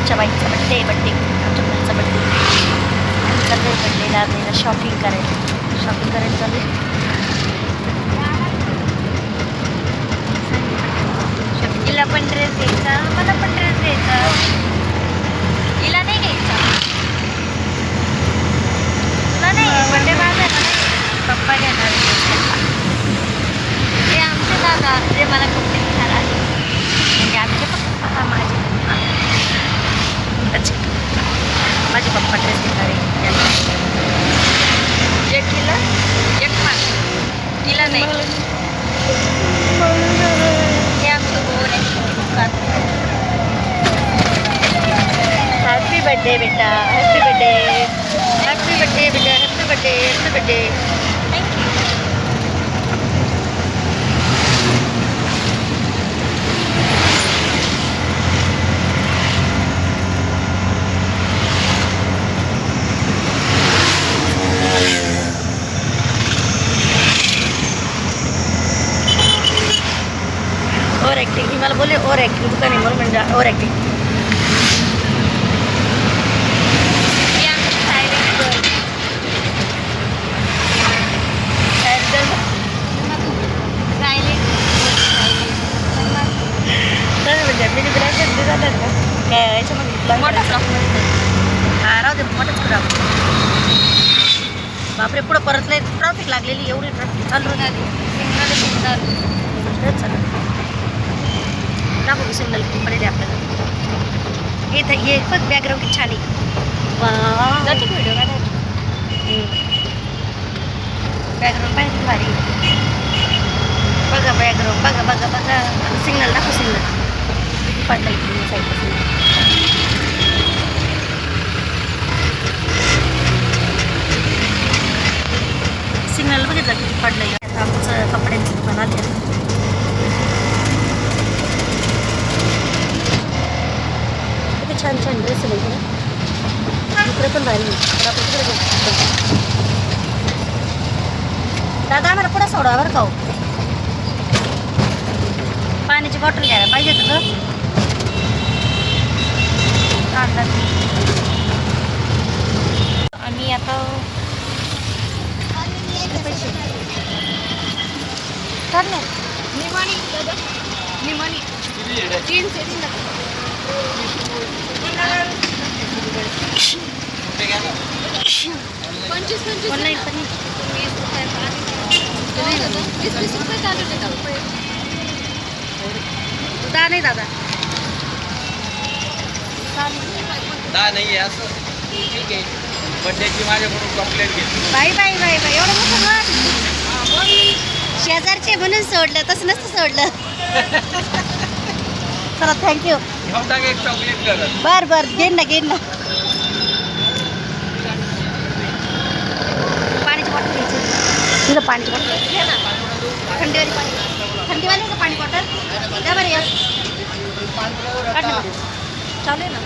आमच्या बाईचा बड्डे आमच्या मुलाचा बड्डे. चालू आहे बड्डेला शॉपिंग करायला चालू आहे. हिला पण ड्रेस घ्यायचा, मला पण ड्रेस घ्यायचा. हिला नाही घ्यायचा, तुला नाही. बड्डे माझा आहे ना, पप्पा घेणार. ते आमचे दादा जे मला कपडे घेणार आहे, म्हणजे आमचे पप्पा माझे पप्पा ड्रेस घेणार आहे. एक हिला एक माझं, तिला नाही. हे आमचे गोल आहे. हॅपी बर्थडे बेटा, हॅपी बर्थडे, हॅपी बर्थडे बेटा, happy birthday, happy birthday. Thank you. Over acting. ही मला बोलले ओव्हर ॲक्टिंग, तुका नाही म्हणून म्हणजे ओव्हर ॲक्टिंग. हे आमची सायलेंट गर्ल. तर म्हणजे मी ब्लॅक जातात का काय याच्यामध्ये मोठा फ्रॉकमध्ये हा राहू दे मोठंच करू आपण. बापरे पुढं परत लय ट्रॅफिक लागलेली, एवढी ट्रॅफिक चालू सिंगल चालू दाखवू सिग्नल पडेल आपल्याला. हे बघ बॅकग्राऊंड किती छान आहे. जातो व्हिडिओ काढायला. बॅकग्राऊंड पाहिजे भारी. बघा बॅकग्राऊंड, बघा सिग्नल दाखव. सिग्नल किती पडलं इकडे साईडला. सिग्नल बघितलं किती पडलं. आमचं कपड्यांचं दुकान आलं. किती छान छान ड्रेस आहे ना, इकडे पण भारी. तर आपण तिकडे जाऊ. दादा आम्हाला पुढं सोडा बरं का हो. पाण्याची बॉटल घ्यायला पाहिजे तुझं. आम्ही आता ठरलं निमाणी 3 25 ऑनलाईन पण 20 रुपये चालू देतात. दा नाही दादा नाही आहे असं ठीक आहे. बड्डेची माझ्याकडून चॉकलेट घेतली. बाई एवढं मोठं मन. शेजारचे म्हणून सोडलं, तसं नसतं सोडलं. चला थँक्यू. घेऊन टाक एक चॉकलेट करत. बरं घेईन ना पाण्याची बॉटल घ्यायची. तुझं पाण्याची बॉटल घे ना. थंडीवाली का पाणी बॉटल द्या बरं. काढ ना चालू आहे ना.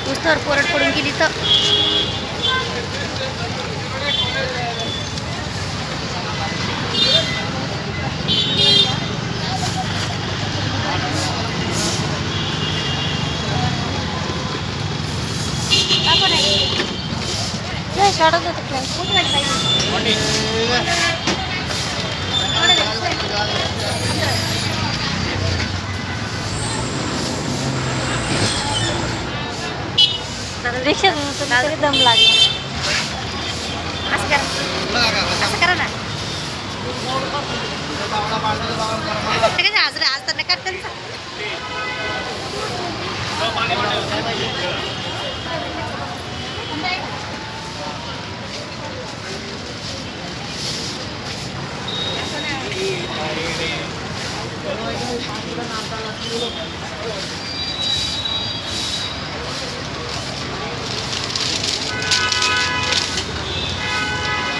नुसतं पोरट पडून गेली तर शाळेत होतं क्लास कुठे रिक्षा तरी दम लागला. असं करा ना. आज तर नका त्यांचा.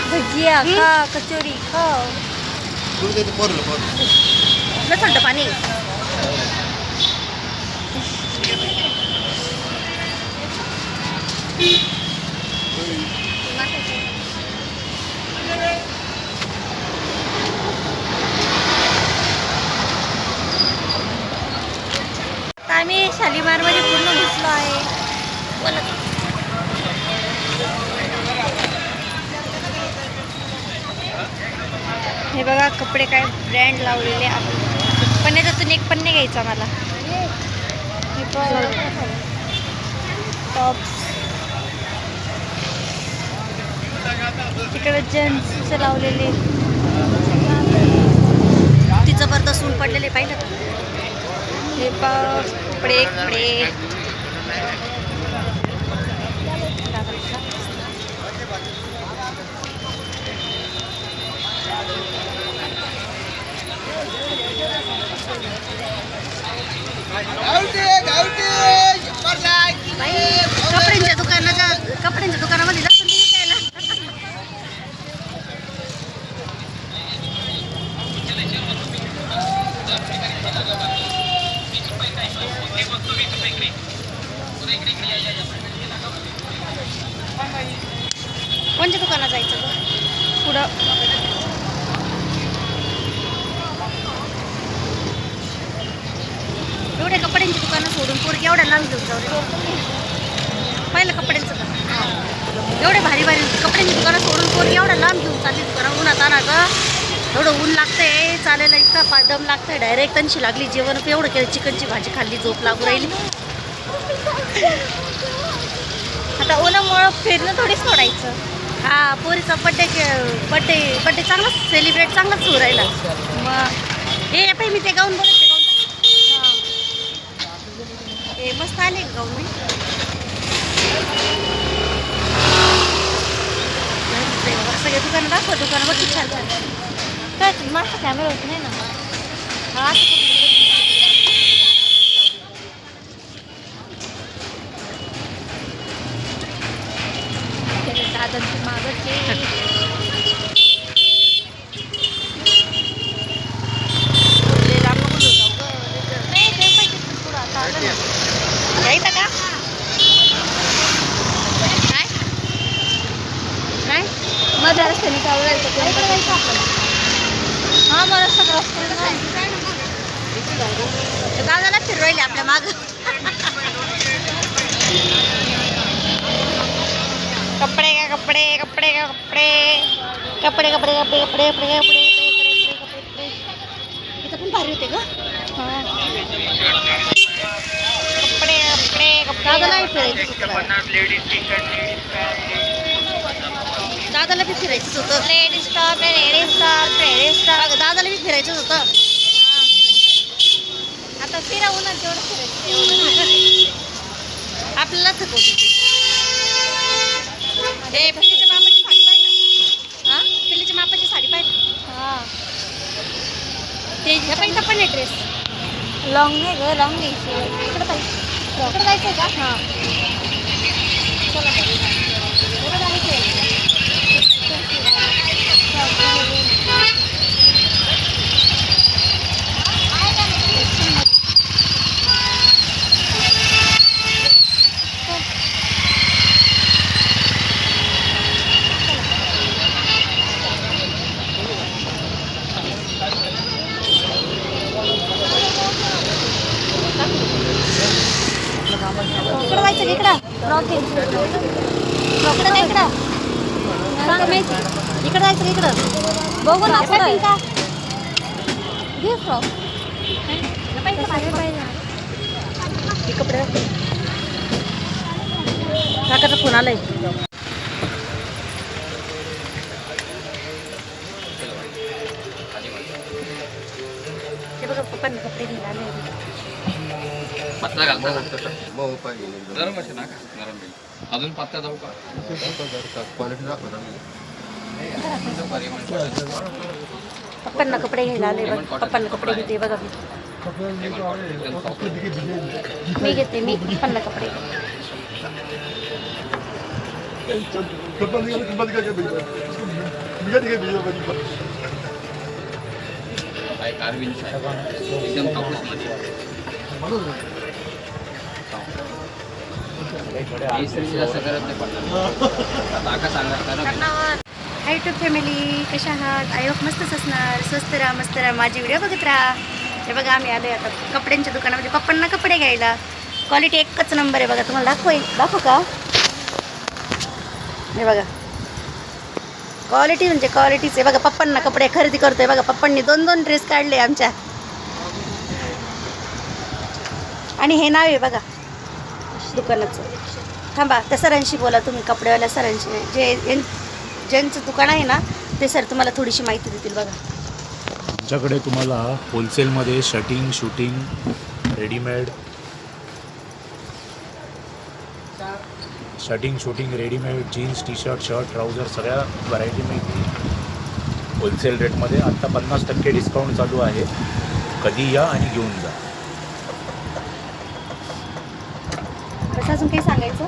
भजिया खा, कचोरी खाओ. थंड पाणी. शालीमारमध्ये पूर्ण घुसलो आहे. बोला. हे बघा कपडे काय ब्रँड लावलेले आहेत. पण याच्यातून एक पण नाही घ्यायचा मला. टॉप्स तिकडे जेंट्सचे लावलेले ती जबरदस्त ऊन पडलेले पाहिलं का? हे कपडे कपडे कपड्यांच्या दुकानामध्ये लसूण विकायला. कोणत्या दुकानात जायचं गं? पुढं एवढ्या कपड्यांची दुकानं सोडून पोरगी एवढ्या लांब घेऊन जाऊ रे. पाहिलं कपड्यांचं का? एवढे भारी भारी कपड्यांची दुकानं सोडून पोरगी एवढ्या लांब घेऊन चालली दुकानं. उन्हात आणा गं, एवढं ऊन लागतंय चालायला, इतका दम लागतंय. डायरेक्ट तनशी लागली. जेवण एवढं केलं, चिकनची भाजी खाल्ली, झोप लागू राहिली. आता उन्हामुळं फिरणं थोडीच सोडायचं. हा पोरीचा बड्डे चांगलाच सेलिब्रेट चांगलाच सुरू राहिला. मग हे पाहिजे मी ते गाऊन बघते. हे मस्त आले गाऊन मी. सगळे दुकानं दाखव. दुकानं बघ छान छान. काय माझा कॅमेरा होत नाही ना. हा दादांची मागचे यायचं का? काय काय मग रस्त्याने जायचं. हा मग रस्ता क्रॉस करून दादाला फिरवायले आपल्या माग. कपडे का कपडे कपडे का कपडे कपडे कपडे कपडे कपडे कपडे कपडे इथं पण भारी होते ग. कपडे कपडे दादाला बी फिरायचंच होतं. Ladies top ladies top ladies top दादाला बी फिरायचंच होतं. आता फिरवून जेवढं फिरायचं आपल्याला थकवते. हे पिल्लीच्या मापाची साडी पाहिजे. हां पिल्लीच्या मापाची साडी पाहिजे. हां ते पाहिजे पण आहे ड्रेस. लॉंग नाही ग, लॉंग घ्यायची. इकडं पाहिजे. इकडं जायचं आहे का? हां चला इकडं जायचं आहे. इकडं जायचं इकडं फ्रॉक इकडं नाही इकडं इकडं जायचं इकडं बघू ना पुढं का घे फ्रॉक कपडे काकाचा फोन आलाय. हे बघा पप्पांनी कपडे घ्यायला आले. पतला घालता गरम असे ना का नरम अजून पत्ता जाऊ का? क्वालिटी पप्पांना कपडे घ्यायला आले. पप्पांना कपडे घेते बघा. मी घेते. मी पप्पांना कपडे एकदम कापूसमध्ये हाय टू फॅमिली, कशा आहात? आय होप मस्तच असणार. स्वस्त राहा, मस्त राहा, माझे व्हिडिओ बघत राहा. हे बघा आम्ही आलोय आता कपड्यांच्या दुकानामध्ये पप्पांना कपडे घ्यायला. क्वालिटी एकच नंबर आहे बघा. तुम्हाला दाखवू का? हे बघा, क्वालिटी म्हणजे क्वालिटीच आहे बघा. पप्पांना कपडे खरेदी करतोय बघा. पप्पांनी 2-2 ड्रेस काढले आमच्या. आणि हे नाव आहे बघा दुकानाचं. थांबा, त्या सरांशी बोला तुम्ही, कपडेवाल्या सरांशी. ज्यांचं दुकान आहे ना ते सर तुम्हाला थोडीशी माहिती देतील बघा. आमच्याकडे तुम्हाला होलसेलमध्ये shirting, suiting, readymade, readymade jeans, T shirt, trouser सगळ्या व्हरायटी मिळतील होलसेल रेटमध्ये. आत्ता 50% डिस्काउंट चालू आहे. कधी या आणि घेऊन जा. बस अजून काही सांगायचं?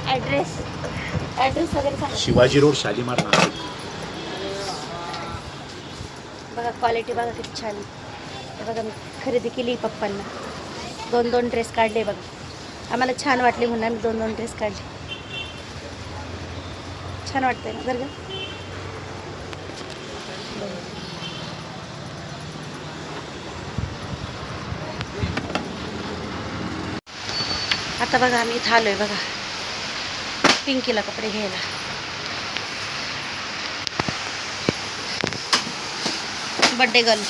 ॲड्रेस वगैरे सांगा. शिवाजी रोड, शालीमार, नाशिक. बघा क्वालिटी बघा किती छान आहे. हे बघा मी खरेदी केली पप्पांना. 2-2 ड्रेस काढले बघा. आम्हाला छान वाटले म्हणून आम्ही 2-2 ड्रेस काढले. छान वाटतंय ना बरं का? आता बघा आम्ही इथं आलोय बघा पिंकीला कपडे घ्यायला. Birthday girl.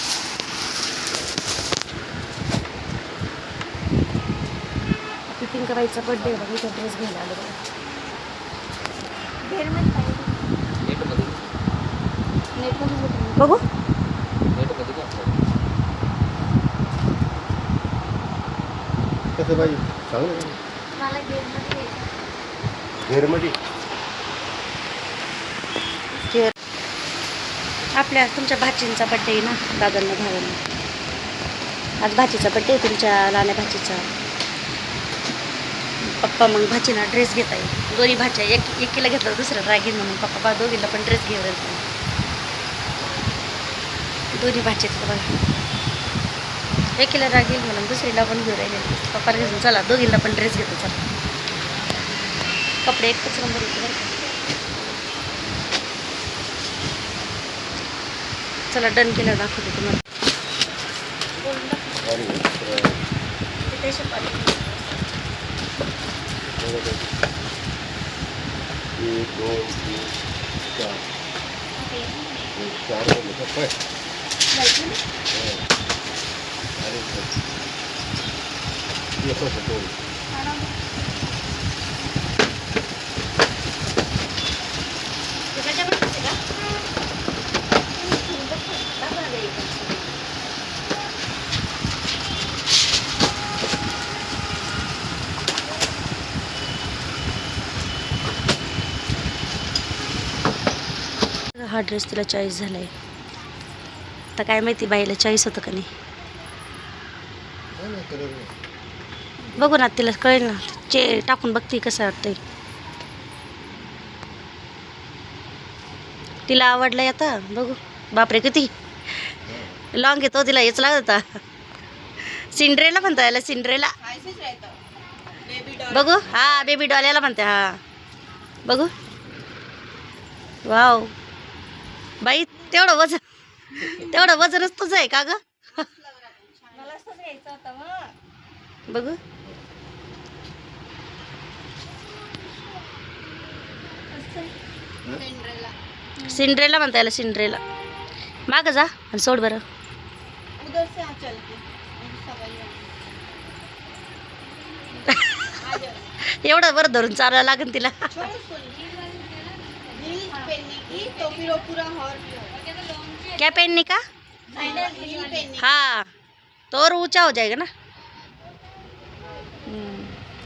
पिंकाबाईचा बड्डे बघा. इथं ड्रेस घ्यायला आलो बघा. बघू कसं पाहिजे सांग ना. मला गेममध्ये घेरमध्ये आपल्या तुमच्या भाचींचा बड्डे आहे ना दादांना भावांना. आज भाचीचा बड्डे आहे तुमच्या लहान्या भाचीचा. पप्पा मग भाचीला ड्रेस घेत आहे. दोन्ही भाच्या एकीला घेतलं दुसरं रागीन म्हणून पप्पा दोघीला पण ड्रेस घेऊन दोन्ही भाचे बघा. एकीला रागील म्हणून दुसरीला पण घेऊन राहिले. पप्पाला घेऊन चला दोघींना पण ड्रेस घेतो चला. कपडे एकच नंबर होते बरं का. चला डन केलं दाखवते तुम्हाला. एक, दोन, तीन, चार. चार बोलले का? पाय. अरे एक होतं दोन. हा ड्रेस तिला चॉईस झाला आहे. आता काय माहिती बाईला चॉईस होतं का नाही. बघू ना तिला कळेल ना. टाकून बघते कसं वाटतंय. तिला आवडलंय आता बघू. बापरे किती लॉंग येतो. तिला हेच लागत होता. सिंड्रेला म्हणता याला. सिंड्रेला बघू. हा बेबी डॉल याला म्हणते. हा बघू. वाव बाई तेवढं वजनच तुझं आहे का ग? बघू. सिंड्रेला म्हणता याला. सिंड्रेला. माग जा आणि सोड बरं. एवढं बरं धरून चालायला लागेल तिला. क्या पहनने का? हाँ तो और ऊंचा हो जाएगा ना.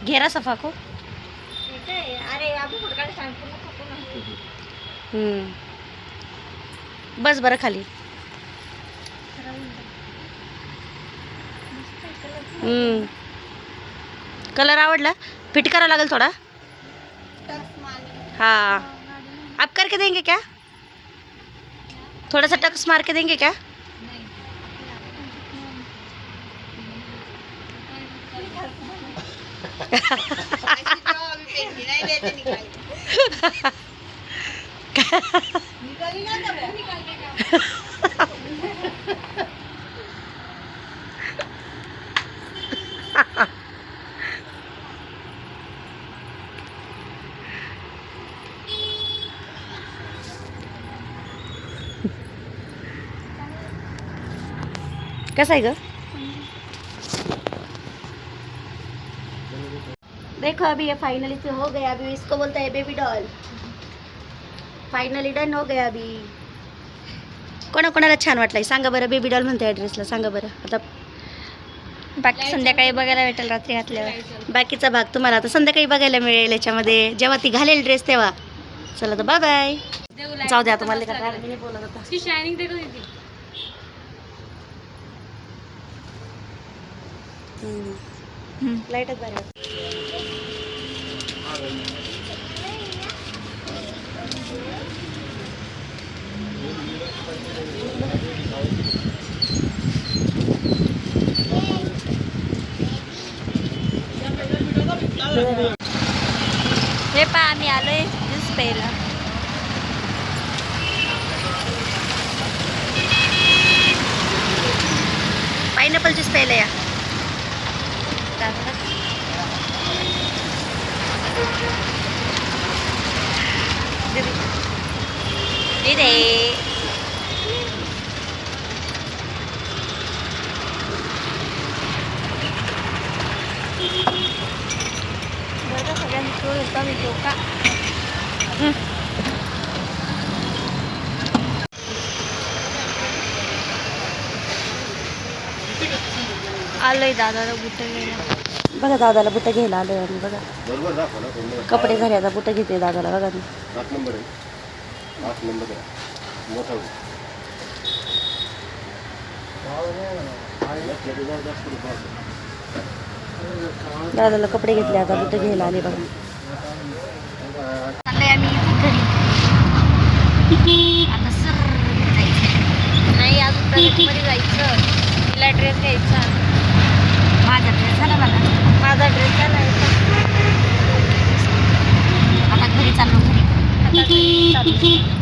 घेरा सफा को. अरे आपण फुटकाळ सांगतो ना. बस बरं खाली. कलर आवडला. फिट करा लागेल थोड़ा. हाँ आप करके देंगे क्या? थोड़ा सा टक्स मार के देंगे क्या? कसा आहे ग? देखो अभी ये फाइनली से हो गया, अभी इसको बोलते हैं बेबी डॉल. फायनली डन हो गया अभी. कोणाकोणाला छान वाटलंय सांगा बरं. बेबी डॉल म्हणते ॲड्रेसला सांगा बरं. आता बाकी संध्याकाळी बघायला भेटेल रात्री घातल्यावर. बाकीचा भाग तुम्हाला आता संध्याकाळी बघायला मिळेल याच्यामध्ये, जेव्हा ती घालेल ड्रेस तेव्हा. चला तर बाय बाय. जाऊ द्या तुम्हाला बोलत होता. शायनिंग देखो दीदी. लाईटच बरं. हे पहा आम्ही आलोय ज्यूस प्यायला. पायनॅपल ज्यूस प्यायला या. इथे बरं सगळ्यांनी तो होता मी तो का. आलोय दादाला बुट घ्यायला. बघा दादाला बुटं घ्यायला आलोय आम्ही. बघा बरोबर दाखवा ना कोण कपडे झाले आता बुटं घेते दादाला. बघा मी 8 नंबर आहे 8 नंबर आहे मोठा दादाला कपडे घेतले आता बुटं घ्यायला आले. बघा चाललंय आम्ही घरी. आता सर जायचं नाही अजून प्रगतीमध्ये जायचं. तिला ड्रेस घ्यायचा. माझा ड्रेस झाला मला. माझा ड्रेस झाला आता घरी चाललो. घरी आता घरी चालू.